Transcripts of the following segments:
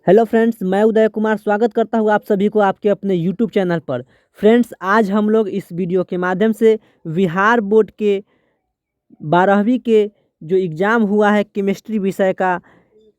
Hello friends, मैं उदय कुमार स्वागत करता हूँ आप सभी को आपके अपने यूट्यूब चैनल पर। फ्रेंड्स, आज हम लोग इस वीडियो के माध्यम से बिहार बोर्ड के 12वीं के जो एग्ज़ाम हुआ है केमिस्ट्री विषय का,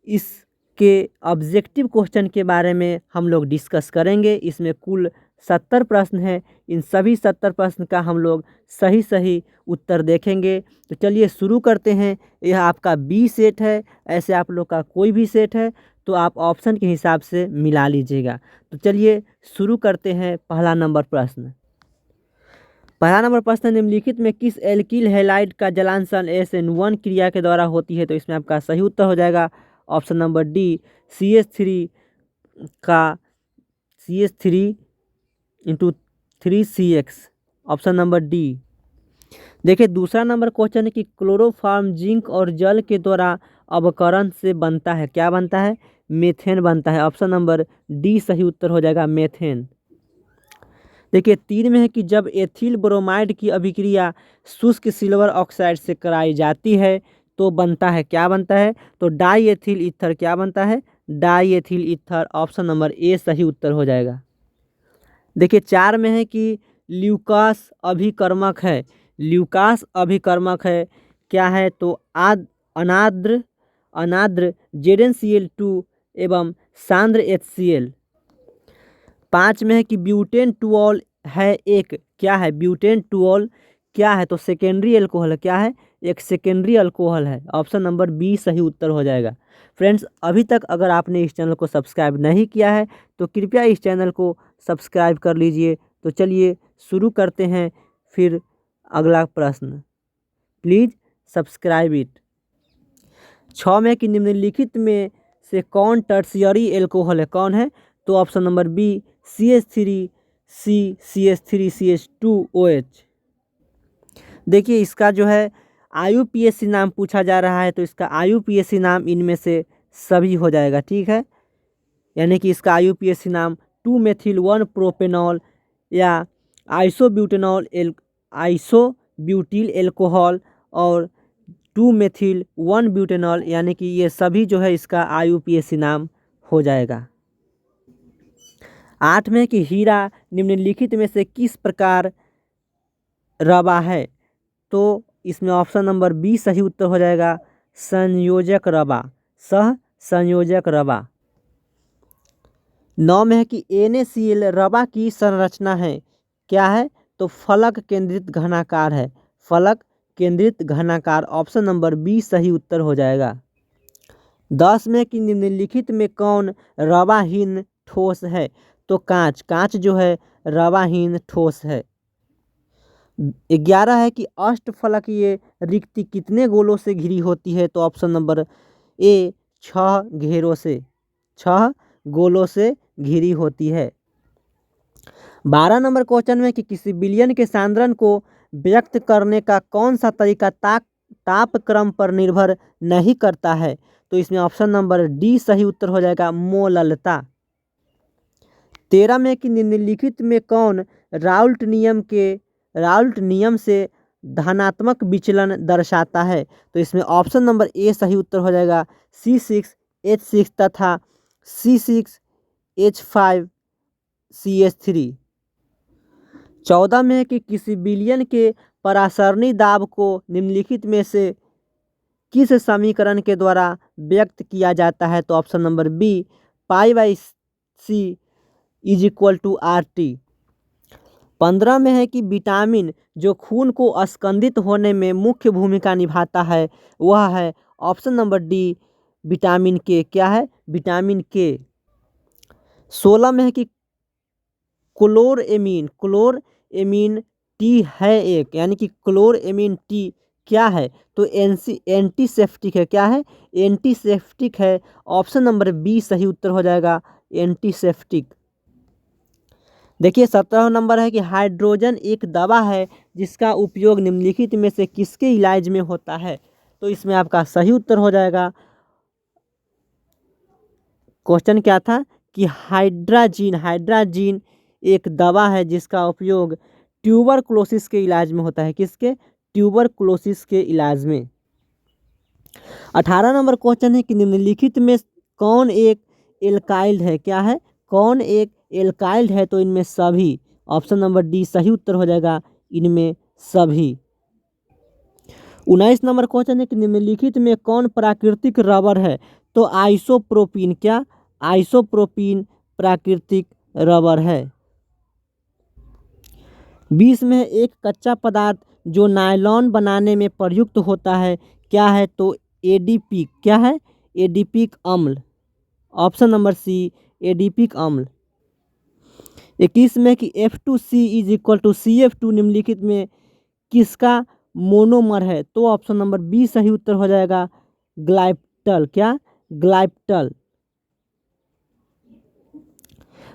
इसके ऑब्जेक्टिव क्वेश्चन के बारे में हम लोग डिस्कस करेंगे। इसमें कुल 70 प्रश्न हैं। इन सभी 70 प्रश्न का हम लोग सही सही उत्तर देखेंगे। तो चलिए शुरू करते हैं। यह आपका बी सेट है, ऐसे आप लोग का कोई भी सेट है तो आप ऑप्शन के हिसाब से मिला लीजिएगा। तो चलिए शुरू करते हैं। पहला नंबर प्रश्न है, निम्नलिखित में किस एल्किल हैलाइड का जलांशन SN1 क्रिया के द्वारा होती है? तो इसमें आपका सही उत्तर हो जाएगा ऑप्शन नंबर डी, CH3 का CH3 × 3CX, option number D. देखिए दूसरा नंबर क्वेश्चन है कि क्लोरोफॉर्म जिंक और जल के द्वारा अवकरण से बनता है। क्या बनता है? मेथेन बनता है। ऑप्शन नंबर डी सही उत्तर हो जाएगा, मेथेन। देखिए 3 में है कि जब एथिल ब्रोमाइड की अभिक्रिया शुष्क सिल्वर ऑक्साइड से कराई जाती है तो बनता है। क्या बनता है? तो डाई एथिल ईथर। क्या बनता है? Die ethyl ether. Option number ए सही उत्तर हो जाएगा। देखिए 4 में है कि ल्यूकास अभिकर्मक है। ल्यूकास अभिकर्मक है क्या है? तो अनाद्र अनाद्र ZnCl2 एवं सांद्र HCl। 5 में है कि ब्यूटेन टूऑल है एक। क्या है? ब्यूटेन टूऑल क्या है? तो सेकेंडरी अल्कोहल है। क्या है? एक सेकेंडरी अल्कोहल है। ऑप्शन नंबर बी सही उत्तर हो जाएगा। फ्रेंड्स, अभी तक अगर आपने इस चैनल को सब्सक्राइब नहीं किया है तो कृपया इस चैनल को सब्सक्राइब कर लीजिए। तो चलिए शुरू करते हैं। फिर अगला प्रश्न, प्लीज़ सब्सक्राइब इट। 6 में कि निम्नलिखित में से कौन टर्शियरी एल्कोहल है? कौन है? तो option number B, CH3C CH3CH2OH। देखिए इसका जो है IUPAC नाम पूछा जा रहा है तो इसका IUPAC नाम इनमें से सभी हो जाएगा। ठीक है, यानी कि इसका IUPAC नाम 2-मेथिल 1 प्रोपेनॉल या आइसोब्यूटिल एल्कोहल और 2-मेथिल 1 ब्यूटेनॉल, यानी कि ये सभी जो है इसका IUPAC नाम हो जाएगा। 8 में कि हीरा निम्नलिखित में से किस प्रकार रवा है? तो इसमें ऑप्शन नंबर बी सही उत्तर हो जाएगा, संयोजक रवा, सह संयोजक रवा। 9 में है कि NaCl रवा की संरचना है। क्या है? तो फलक केंद्रित घनाकार है। फलक केंद्रित घनाकार। ऑप्शन नंबर बी सही उत्तर हो जाएगा। 10 में कि निम्नलिखित में कौन रवाहीन ठोस है? तो कांच। कांच जो है रवाहीन ठोस है। 11 है कि अष्टफलकीय रिक्ति कितने गोलों से घिरी होती है? तो ऑप्शन नंबर ए 6 घेरों से, 6 गोलों से घिरी होती है। 12 नंबर क्वेश्चन में कि किसी विलयन के सांद्रण को व्यक्त करने का कौन सा तरीका तापक्रम पर निर्भर नहीं करता है? तो इसमें ऑप्शन नंबर डी सही उत्तर हो जाएगा, मोललता। 13 में कि निम्नलिखित में कौन राउल्ट नियम से धनात्मक विचलन दर्शाता है? तो इसमें ऑप्शन नंबर ए सही उत्तर हो जाएगा, C6H6 तथा C6H5CH3। 14 में है कि किसी विलयन के परासरणी दाब को निम्नलिखित में से किस समीकरण के द्वारा व्यक्त किया जाता है? तो option number B, π/c = RT। 15 में है कि विटामिन जो खून को स्कंदित होने में मुख्य भूमिका निभाता है वह है ऑप्शन नंबर डी, विटामिन के। क्या है? विटामिन के। 16 में है कि क्लोरएमीन टी है एक, यानी कि क्लोरएमीन टी क्या है? तो एंटीसेप्टिक है। क्या है? एंटीसेप्टिक है। ऑप्शन नंबर बी सही उत्तर हो जाएगा, एंटीसेप्टिक। देखिए 17 नंबर है कि हाइड्रोजन एक दवा है जिसका उपयोग निम्नलिखित में से किसके इलाज में होता है? तो इसमें आपका सही उत्तर हो जाएगा, क्वेश्चन क्या था कि हाइड्राजीन एक दवा है जिसका उपयोग ट्यूबरक्लोसिस के इलाज में होता है। किसके? ट्यूबरक्लोसिस के इलाज में। 18 नंबर क्वेश्चन है कि निम्नलिखित में कौन एक एल्काइल है, क्या है, कौन एक एल्काइल है, तो इनमें सभी, ऑप्शन नंबर डी सही उत्तर हो जाएगा, इनमें सभी। 19 नंबर क्वेश्चन है कि निम्नलिखित में कौन प्राकृतिक रबर है, तो आइसोप्रोपीन, क्या, आइसोप्रोपीन प्राकृतिक रबर है। 20 में एक कच्चा पदार्थ जो नायलॉन बनाने में प्रयुक्त होता है, क्या है, तो एडीपी, क्या है, एडीपिक अम्ल, ऑप्शन नंबर सी एडीपिक अम्ल। 21 में कि F2C is equal to CF2 निम्नलिखित में किसका मोनोमर है, तो ऑप्शन नंबर बी सही उत्तर हो जाएगा, ग्लाइप्टल, क्या, ग्लाइप्टल।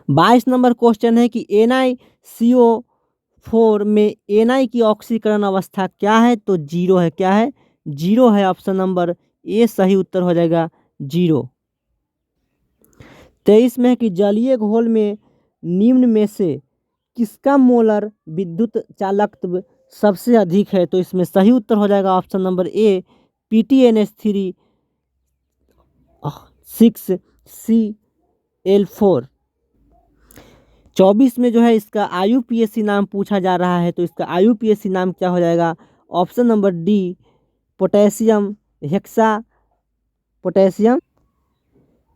22 नंबर क्वेश्चन है कि NiCO4 में Na की ऑक्सीकरण अवस्था क्या है, तो जीरो है, क्या है, जीरो है, ऑप्शन नंबर ए सही उत्तर हो जाएगा, जीरो। 23 में है कि जलीय घोल में निम्न में से किसका मोलर विद्युत चालकत्व सबसे अधिक है, तो इसमें सही उत्तर हो जाएगा, ऑप्शन नंबर ए PTNH3 6Cl4। 24 में जो है इसका IUPAC नाम पूछा जा रहा है, तो इसका IUPAC नाम क्या हो जाएगा, option number D potassium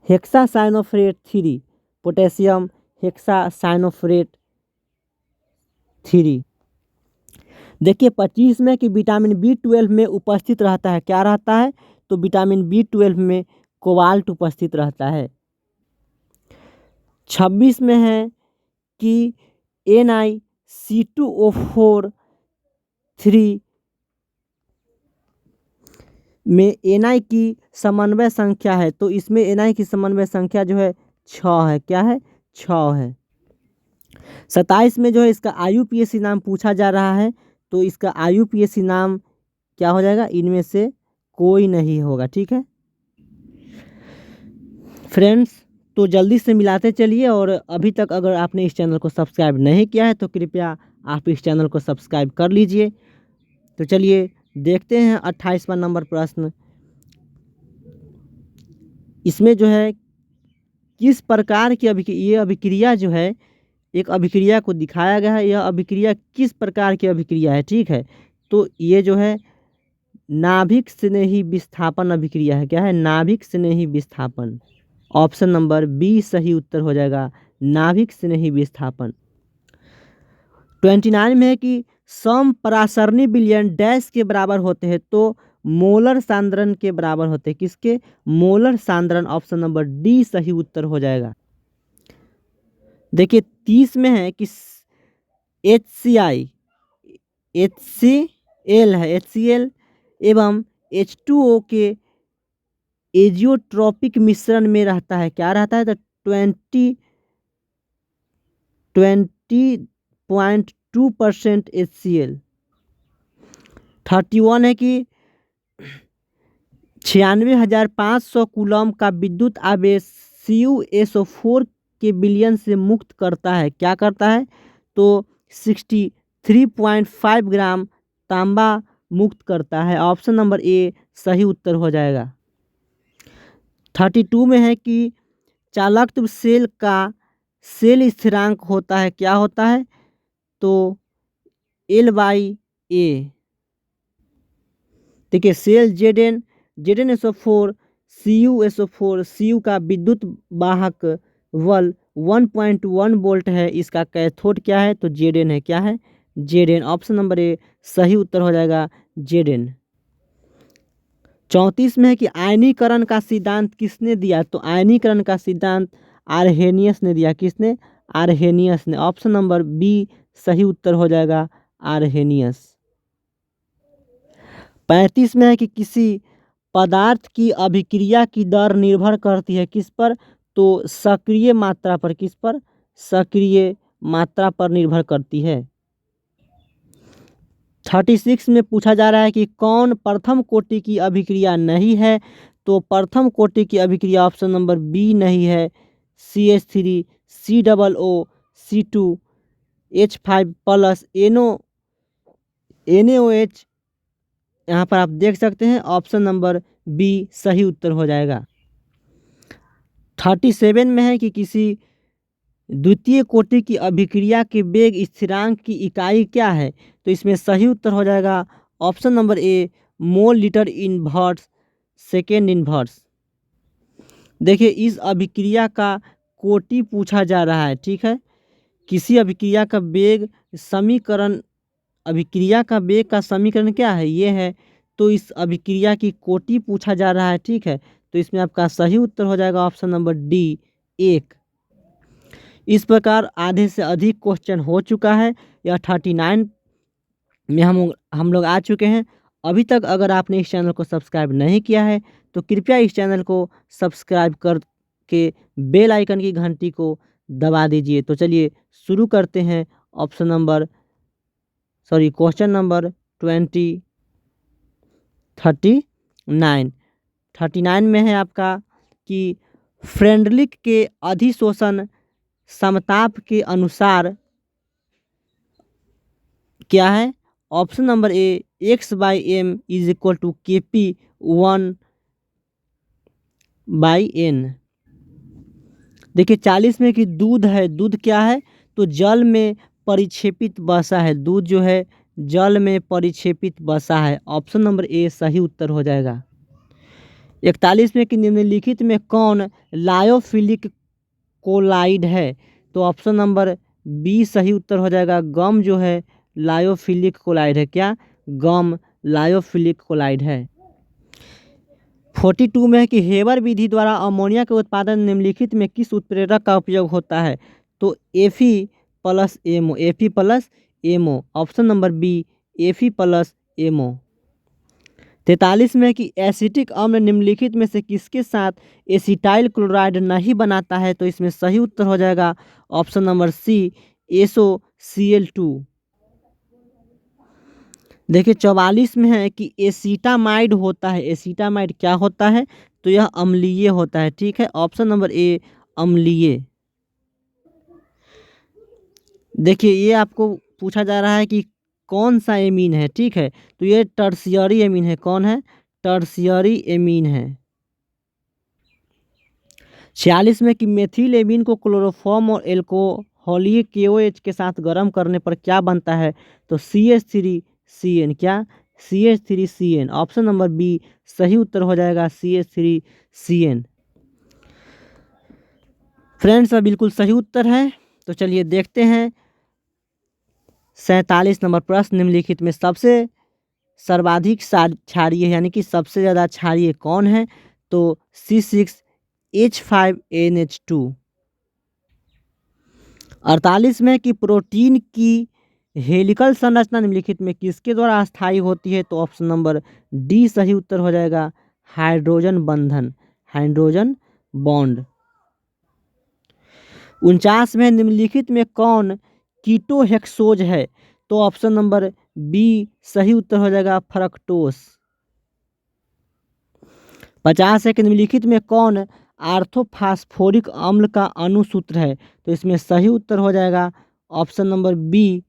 hexacyanoferrate 3, potassium hexacyanoferrate 3। देखिए 25 में कि विटामिन B12 में उपस्थित रहता है, क्या रहता है, तो विटामिन B12 में कोबाल्ट उपस्थित रहता है। 26 में है कि NiC2O4 3 में Na की समन्वय संख्या है, तो इसमें Na की समन्वय संख्या जो है 6 है, क्या है, 6 है। 27 में जो है इसका IUPAC नाम पूछा जा रहा है, तो इसका IUPAC नाम क्या हो जाएगा, इनमें से कोई नहीं होगा, ठीक है फ्रेंड्स। तो जल्दी से मिलाते चलिए, और अभी तक अगर आपने इस चैनल को सब्सक्राइब नहीं किया है तो कृपया आप इस चैनल को सब्सक्राइब कर लीजिए। तो चलिए देखते हैं 28वां नंबर प्रश्न। इसमें जो है किस प्रकार की ये अभिक्रिया जो है, एक अभिक्रिया को दिखाया गया है, यह अभिक्रिया किस प्रकार की अभिक्रिया है, ठीक है, तो ये जो है नाभिक स्नेही विस्थापन अभिक्रिया है, क्या है, नाभिक स्नेही विस्थापन, ऑप्शन नंबर बी सही उत्तर हो जाएगा, नाभिक स्नेही विस्थापन। 29 में है कि सम परासरणी विलयन डैश के बराबर होते हैं, तो मोलर सांद्रण के बराबर होते हैं, किसके, मोलर सांद्रण, ऑप्शन नंबर डी सही उत्तर हो जाएगा। देखिए 30 में है कि HCl एवं H2O के एजियोट्रॉपिक मिश्रण में रहता है, क्या रहता है, तो 20.2% HCl। 31 है कि 96,500 कूलम का विद्युत आवेश CuSO4 के विलयन से मुक्त करता है, क्या करता है, तो 63.5 ग्राम तांबा मुक्त करता है, ऑप्शन नंबर ए सही उत्तर हो जाएगा। 32 में है कि चालकत्व सेल का सेल स्थिरांक होता है, क्या होता है, तो L/A। देखिए सेल ZnSO4 CuSO4 का विद्युत वाहक बल 1.1 वोल्ट है, इसका कैथोड क्या है, तो Zn है, क्या है, Zn, ऑप्शन नंबर ए सही उत्तर हो जाएगा, Zn। 34 में है कि आयनीकरण का सिद्धांत किसने दिया, तो आयनीकरण का सिद्धांत आर्हेनियस ने दिया, किसने, आर्हेनियस ने, ऑप्शन नंबर बी सही उत्तर हो जाएगा, आर्हेनियस। 35 में है कि किसी पदार्थ की अभिक्रिया की दर निर्भर करती है किस पर, तो सक्रिय मात्रा पर, किस पर, सक्रिय मात्रा पर निर्भर करती है। 36 में पूछा जा रहा है कि कौन प्रथम कोटि की अभिक्रिया नहीं है, तो प्रथम कोटि की अभिक्रिया ऑप्शन नंबर बी नहीं है, CH3 COO H5 plus NaOH, यहाँ पर आप देख सकते हैं, ऑप्शन नंबर बी सही उत्तर हो जाएगा। 37 में है कि किसी द्वितीय कोटि की अभिक्रिया के वेग स्थिरांक की इकाई क्या है? तो इसमें सही उत्तर हो जाएगा ऑप्शन नंबर ए, mole litre inverse second inverse. देखिए इस अभिक्रिया का कोटि पूछा जा रहा है, ठीक है। किसी अभिक्रिया का वेग समीकरण, अभिक्रिया का वेग का समीकरण क्या है? ये है। तो इस अभिक्रिया की कोटि पूछा जा रहा है, ठीक है। तो इसमें आपका सही उत्तर हो जाएगा ऑप्शन नंबर डी, 1। इस प्रकार आधे से अधिक क्वेश्चन हो चुका है। यह 39 में हम लोग आ चुके हैं। अभी तक अगर आपने इस चैनल को सब्सक्राइब नहीं किया है तो कृपया इस चैनल को सब्सक्राइब करके बेल आइकन की घंटी को दबा दीजिए। तो चलिए शुरू करते हैं क्वेश्चन नंबर 39 में है आपका कि फ्रेंडलिक के अधिशोषण समताप के अनुसार क्या है? Option number A, x/m is equal to KP 1/n। देखिए 40 में कि दूध है, दूध क्या है? तो जल में परिक्षेपित वसा है। दूध जो है जल में परिक्षेपित वसा है। ऑप्शन नंबर ए सही उत्तर हो जाएगा। 41 में कि निम्नलिखित में कौन लायोफिलिक कोलाइड है? तो ऑप्शन नंबर बी सही उत्तर हो जाएगा। गम जो है लायोफिलिक कोलाइड है। क्या? गम लायोफिलिक कोलाइड है। 42 में है कि हेबर विधि द्वारा अमोनिया के उत्पादन निम्नलिखित में किस उत्प्रेरक का उपयोग होता है? तो Fe+MO। Option number B, Fe+MO। 43 में है कि एसिटिक अम्ल निम्नलिखित में से किसके साथ एसिटाइल क्लोराइड नहीं बनाता है? तो इसमें सही उत्तर हो जाएगा ऑप्शन नंबर सी, SOCl2। देखिए 44 में है कि एसिटामाइड होता है। एसिटामाइड क्या होता है? तो यह अम्लीय होता है, ठीक है। ऑप्शन नंबर ए, अम्लीय। देखिए ये आपको पूछा जा रहा है कि कौन सा एमीन है, ठीक है। तो ये टर्शियरी एमीन है। कौन है? टर्शियरी एमीन है। 46 में कि मेथिल एमीन को क्लोरोफॉर्म और एल्कोहलिक KOH के साथ गर्म करने पर क्या बनता है? तो CH3CN। क्या? CH3CN। ऑप्शन नंबर बी सही उत्तर हो जाएगा, CH3CN। फ्रेंड्स बिल्कुल सही उत्तर है। तो चलिए देखते हैं 47 नंबर प्रश्न, निम्नलिखित में सबसे सर्वाधिक क्षारीय यानी कि सबसे ज़्यादा क्षारीय कौन है? तो C6H5NH2। 48 में कि प्रोटीन की हेलिकल संरचना निम्नलिखित में किसके द्वारा अस्थायी होती है? तो ऑप्शन नंबर डी सही उत्तर हो जाएगा, हाइड्रोजन बंधन, हाइड्रोजन बॉन्ड। 49 में निम्नलिखित में कौन कीटोहेक्सोज है? तो ऑप्शन नंबर बी सही उत्तर हो जाएगा, फ्रक्टोस। 50 है कि निम्नलिखित में कौन आर्थोफास्फोरिक अम्ल का अणुसूत्र है? तो इसमें सही उत्तर हो जाएगा option number B,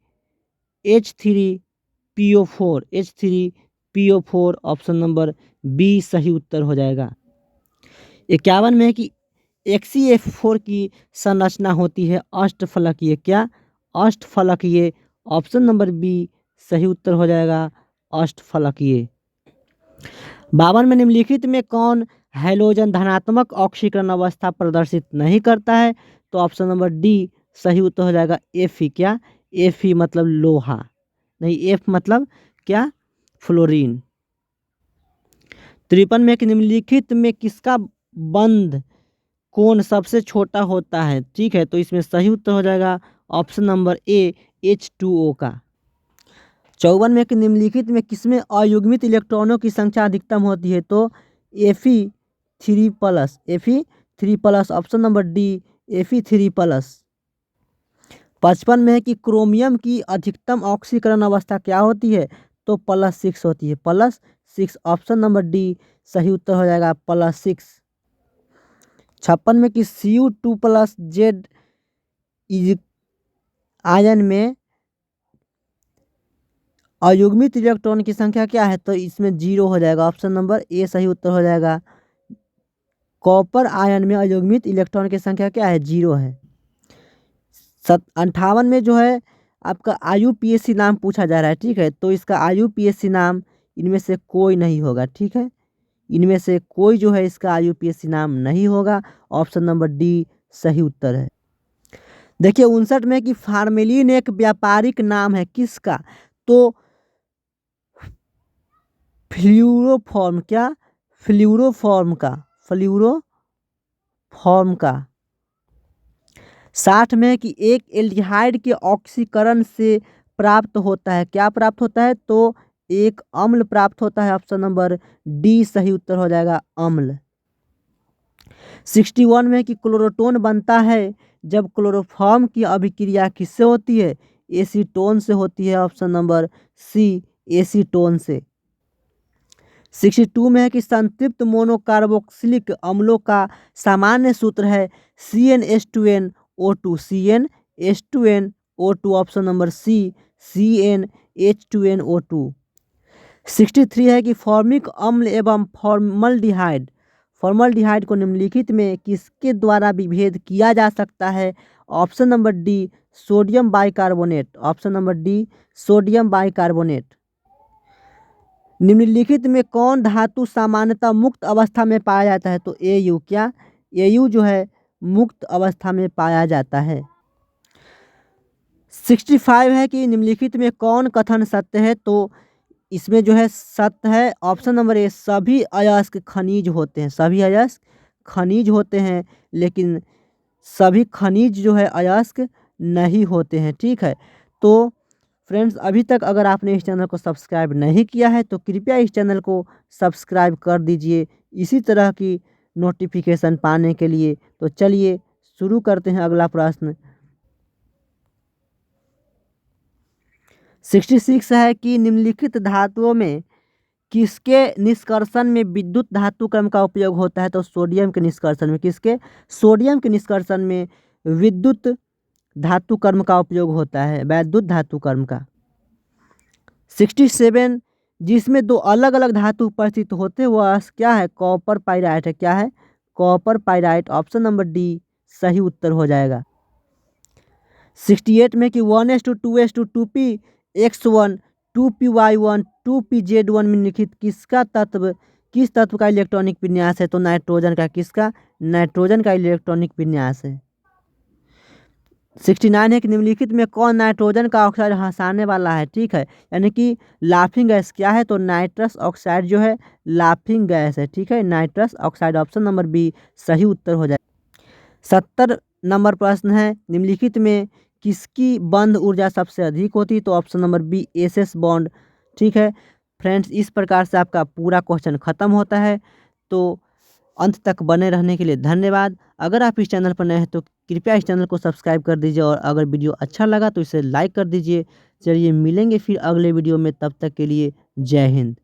H3PO4। H3PO4 option number B सही उत्तर हो जाएगा। 51 में है कि XeF4 की संरचना होती है अष्टफलकीय। क्या? अष्टफलकीय। ऑप्शन नंबर बी सही उत्तर हो जाएगा, अष्टफलकीय। 52 में निम्नलिखित में कौन हैलोजन धनात्मक ऑक्सीकरण अवस्था प्रदर्शित नहीं करता है? तो ऑप्शन नंबर डी सही उत्तर हो जाएगा, Fe। क्या? Fe मतलब लोहा, नहीं, F मतलब क्या? फ्लोरीन। 53 में कि निम्नलिखित में किसका बंध कोण सबसे छोटा होता है? ठीक है, तो इसमें सही उत्तर हो जाएगा ऑप्शन नंबर ए, H2O का। 54 में कि निम्नलिखित में किसमें अयुग्मित इलेक्ट्रॉनों की संख्या अधिकतम होती है? तो Fe3+। Option number D, Fe3+। 55 में है कि क्रोमियम की अधिकतम ऑक्सीकरण अवस्था क्या होती है? तो +6 होती है, +6। ऑप्शन नंबर डी सही उत्तर हो जाएगा, +6। 56 में कि Cu2+Z आयन में अयुग्मित इलेक्ट्रॉन की संख्या क्या है? तो इसमें 0 हो जाएगा। ऑप्शन नंबर ए सही उत्तर हो जाएगा, कॉपर आयन में अयुग्मित इलेक्ट्रॉन की संख्या क्या है, 0 है। 58 में जो है आपका IUPAC नाम पूछा जा रहा है, ठीक है। तो इसका IUPAC नाम इनमें से कोई नहीं होगा, ठीक है। इनमें से कोई जो है इसका IUPAC नाम नहीं होगा। ऑप्शन नंबर डी सही उत्तर है। देखिए 59 में कि फार्मेलिन एक व्यापारिक नाम है किसका, तो फ्लूरोफॉर्म, क्या, फ्लूरोफॉर्म का, फ्लूरोफॉर्म का। 60 में कि एक एल्डिहाइड के ऑक्सीकरण से प्राप्त होता है, क्या प्राप्त होता है, तो एक अम्ल प्राप्त होता है। ऑप्शन नंबर डी सही उत्तर हो जाएगा, अम्ल। 61 में कि क्लोरोटोन बनता है जब क्लोरोफॉर्म की अभिक्रिया किससे होती है, एसीटोन से होती है। ऑप्शन नंबर सी एसीटोन से। 62 में है कि संतृप्त मोनोकार्बोक्सिलिक अम्लों का सामान्य सूत्र है CnH2nO2, CnH2nO2। Option number C CnH2nO2। 63 है कि फॉर्मिक अम्ल एवं फॉर्मल्डिहाइड को निम्नलिखित में किसके द्वारा विभेद किया जा सकता है। Option number D sodium bicarbonate. Option number D sodium bicarbonate. निम्नलिखित में कौन धातु सामान्यतः मुक्त अवस्था में पाया जाता है, तो Au, क्या, Au जो है मुक्त अवस्था में पाया जाता है। 65 है कि निम्नलिखित में कौन कथन सत्य है, तो इसमें जो है सत्य है ऑप्शन नंबर ए, सभी अयस्क खनिज होते हैं, सभी अयस्क खनिज होते हैं, लेकिन सभी खनिज जो है अयस्क नहीं होते हैं, ठीक है। तो फ्रेंड्स अभी तक अगर आपने इस चैनल को सब्सक्राइब नहीं किया है तो कृपया इस चैनल को सब्सक्राइब कर दीजिए इसी तरह की नोटिफिकेशन पाने के लिए। तो चलिए शुरू करते हैं अगला प्रश्न। 66 है कि निम्नलिखित धातुओं में किसके निष्कर्षण में विद्युत धातु क्रम का उपयोग होता है, तो सोडियम के निष्कर्षण में, किसके, सोडियम के निष्कर्षण में विद्युत धातु कर्म का उपयोग होता है, वैद्युत धातु कर्म का। 67 जिसमें दो अलग अलग धातु उपस्थित होते वह क्या है, कॉपर पाइराइट है, क्या है, copper pyrite. Option number D सही उत्तर हो जाएगा। 68 में कि 1:2:2 2p(x1) 2p(y1) 2p(z1) में निम्नलिखित किसका तत्व, किस तत्व का इलेक्ट्रॉनिक विन्यास है, तो नाइट्रोजन का, किसका, नाइट्रोजन का इलेक्ट्रॉनिक विन्यास है। 69 है कि निम्नलिखित में कौन नाइट्रोजन का ऑक्साइड हंसाने वाला है, ठीक है, यानी कि लाफिंग गैस, क्या है, तो नाइट्रस ऑक्साइड जो है लाफिंग गैस है, ठीक है, nitrous oxide. Option number B सही उत्तर हो जाए। 70 नंबर प्रश्न है निम्नलिखित में किसकी बंध ऊर्जा सबसे अधिक होती है, तो option number B SS bond, ठीक है। फ्रेंड्स इस प्रकार से आपका पूरा क्वेश्चन खत्म होता है। तो अंत तक बने रहने के लिए धन्यवाद। अगर आप इस चैनल पर नए हैं तो कृपया इस चैनल को सब्सक्राइब कर दीजिए और अगर वीडियो अच्छा लगा तो इसे लाइक कर दीजिए। चलिए मिलेंगे फिर अगले वीडियो में, तब तक के लिए जय हिंद।